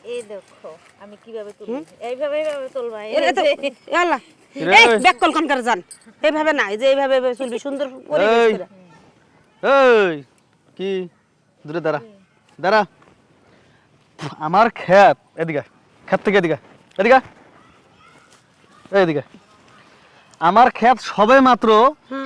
এই দেখো আমি কিভাবে তুলি এইভাবে তুলবা আল্লাহ এই ব্যাককল খানকার জান এইভাবে না এই যে এইভাবে চলবি সুন্দর পরিবেশ করে এই কি দূরে দাঁড়া দাঁড়া আমার ক্ষেত এদিকে ক্ষেত থেকে এদিকে এদিকে এইদিকে আমার ক্ষেত সবে মাত্র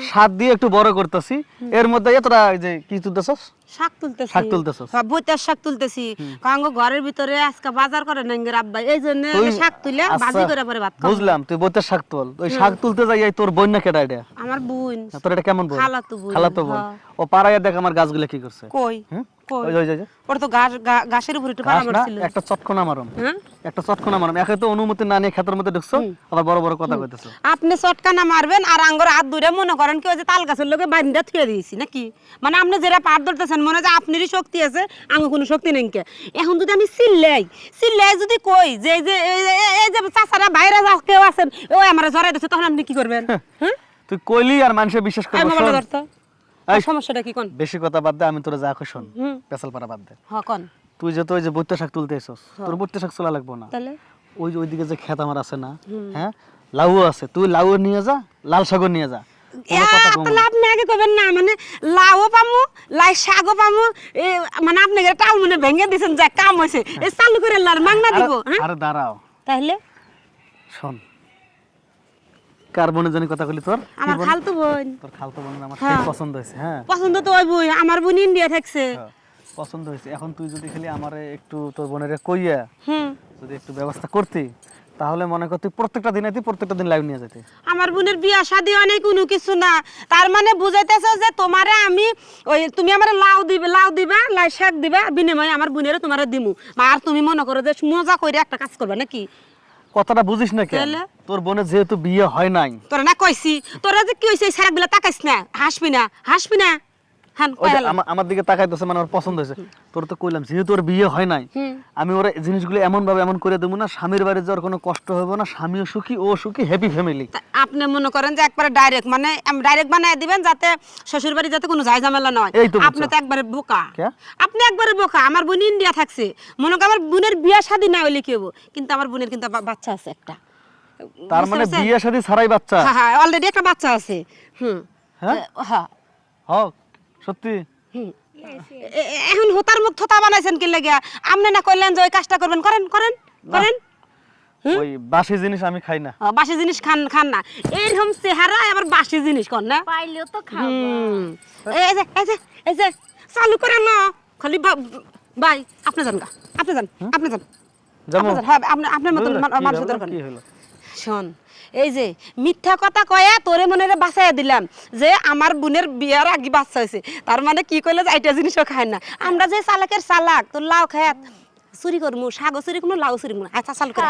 সাত দিয়ে একটু বড় করতেছি এর মধ্যে এতটা যে কি তুলতেছস শাক তুলতেছি শাক তুলতেছস বইতার শাক তুলতেছি কাঙ্গ ঘরের ভিতরে আজকে বাজার করে নাঙ্গের আব্বা এইজন্য শাক তুলে ভাজি করে পরে ভাত খাবো বুঝলাম তুই বইতে শাক তুল ওই শাক তুলতে যাই তোর বোন না কেডা এটা আমার বোন তোর এটা কেমন বোন খালাতো বোন খালাতো বোন ও পাড়ায় দেখ আমার গাছগুলো কি করছে কই ওই ওই ওই ওর তো গাছের উপর একটু পাড়া মারছিল একটা চটকনা মারম একটা চটকনা মারম একে তো অনুমতি না নিয়ে ক্ষেতের মধ্যে ঢুকছো আবার বড় বড় কথা কইতেছো আপনি চটকানা মারবেন আর আঙ্গর হাত ধরে মনে করেন কি ওই যে তাল গাছের লগে বাঁধা থুয়ে দিয়েছি নাকি মানে আপনি যেটা পার ধরতেছেন মনে হয় যে আপনারই শক্তি আছে আঙ্গ কোনো শক্তি নেই কে এখন যদি আমি চিল্লাই যদি কই যে এই যে চাচারা বাইরে যাও কেউ আছেন ওই আমার জড়াই দিচ্ছে তখন আপনি কি করবেন তুই কইলি আর মানুষে বিশ্বাস করবে মোবাইল ধরতো সমস্যাটা কি কোন বেশি কথা বাদ দে আমি তোরা যা কই শুন পেছাল পাড়া বাদ দে হ্যাঁ কোন তুই যে তো ওই যে বইতে শাক তুলতে এসছস তোর বইতে শাক চলা লাগবো না তাহলে ওই যে ওইদিকে যে ক্ষেত আমার আছে না হ্যাঁ লাউ আছে তুই লাউ নিয়ে যা লাল শাক নিয়ে যা তাহলে আপনি আগে কবেন না মানে লাউও পামু লাই শাকও পামু মানে আপনি টাল মনে ভেঙে দিছেন যা কাম হইছে এই চালু করে লার মাংনা দিব হ্যাঁ আরে দাঁড়াও তাহলে শোন কার বোনে জানি কথা কইলি তোর আমার খালতো বোন তোর খালতো বোন আমার খুব পছন্দ হইছে হ্যাঁ পছন্দ তো ওই বই আমার বোন ইন্ডিয়া থাকছে পছন্দ হইছে এখন তুই যদি খালি আমারে একটু তোর বোনেরে কইয়া যদি একটু ব্যবস্থা করতি তাহলে মনে কর তুই প্রত্যেকটা দিন লাইভ নিয়ে যেতে আমার বোনের বিয়া শাদী অনেক কোনো কিছু না তার মানে বুঝাইতেছে যে তোমারে আমি ওই তুমি আমারে লাউ দিবা লাই শাক দিবা বিনিময়ে আমার বোনেরও তোমারে দিমু আর তুমি মনে করো যে মজা কইরা একটা কাজ করবা নাকি কথাটা বুঝিস না কেন তোর বোনের যেহেতু বিয়ে হয় নাই তোরা না কইছি তোরা যে কি হইছে সারাগুলা তাকাইছ না হাসবি না আমার দিকে তাকাইতেছে মানে ওর পছন্দ হয়েছে তোর তো কইলাম যেহেতু ওর বিয়ে হয় নাই আমি ওর জিনিসগুলো এমন করে দেবো না স্বামীর বাড়ি যাওয়ার কোনো কষ্ট হবে না স্বামীও সুখী ও সুখী হ্যাপি ফ্যামিলি আপনি মনে করেন যে একবারে ডাইরেক্ট মানে ডাইরেক্ট বানায় দিবেন যাতে শ্বশুর বাড়ি যাতে কোনো ঝামেলা না হয় আপনি তো একবারে বোকা আপনি একবারে বোকা আমার বোন ইন্ডিয়া থাকছে মনে করেন আমার বোনের বিয়া শাদী না হইলে কি হবো কিন্তু আমার বোনের কিন্তু বাচ্চা আছে একটা তার মানে বিয়ে শাদী ছাড়াই বাচ্চা হ্যাঁ অলরেডি একটা বাচ্চা আছে হ্যাঁ সত্যি এখন হোতার মুখ থোতা বানাইছেন কি লাগিয়া আপনি না কইলেন যে ওই কাজটা করবেন করেন ওই বাসি জিনিস আমি খাই না বাসি জিনিস খান না এইরকম চেহারা আবার বাসি জিনিস কোন না পাইলেও তো খাবো এই যে চালু করে না খালি ভাই আপনি যান হ্যাঁ আপনার মতন মানুষ দরকার শোন এই যে মিথ্যা কথা কয়ে তোরে মনে বাঁচাইয়া দিলাম যে আমার বোনের বিয়ার আগে বাচ্চা হয়েছে তার মানে কি কইলে যে এটা জিনিসও খায় না আমরা যে চালাকের চালাক তোর লাউ খায় চুরি করবো শাক চুরি করবো লাউ চুরি করবো আচ্ছা চালু করে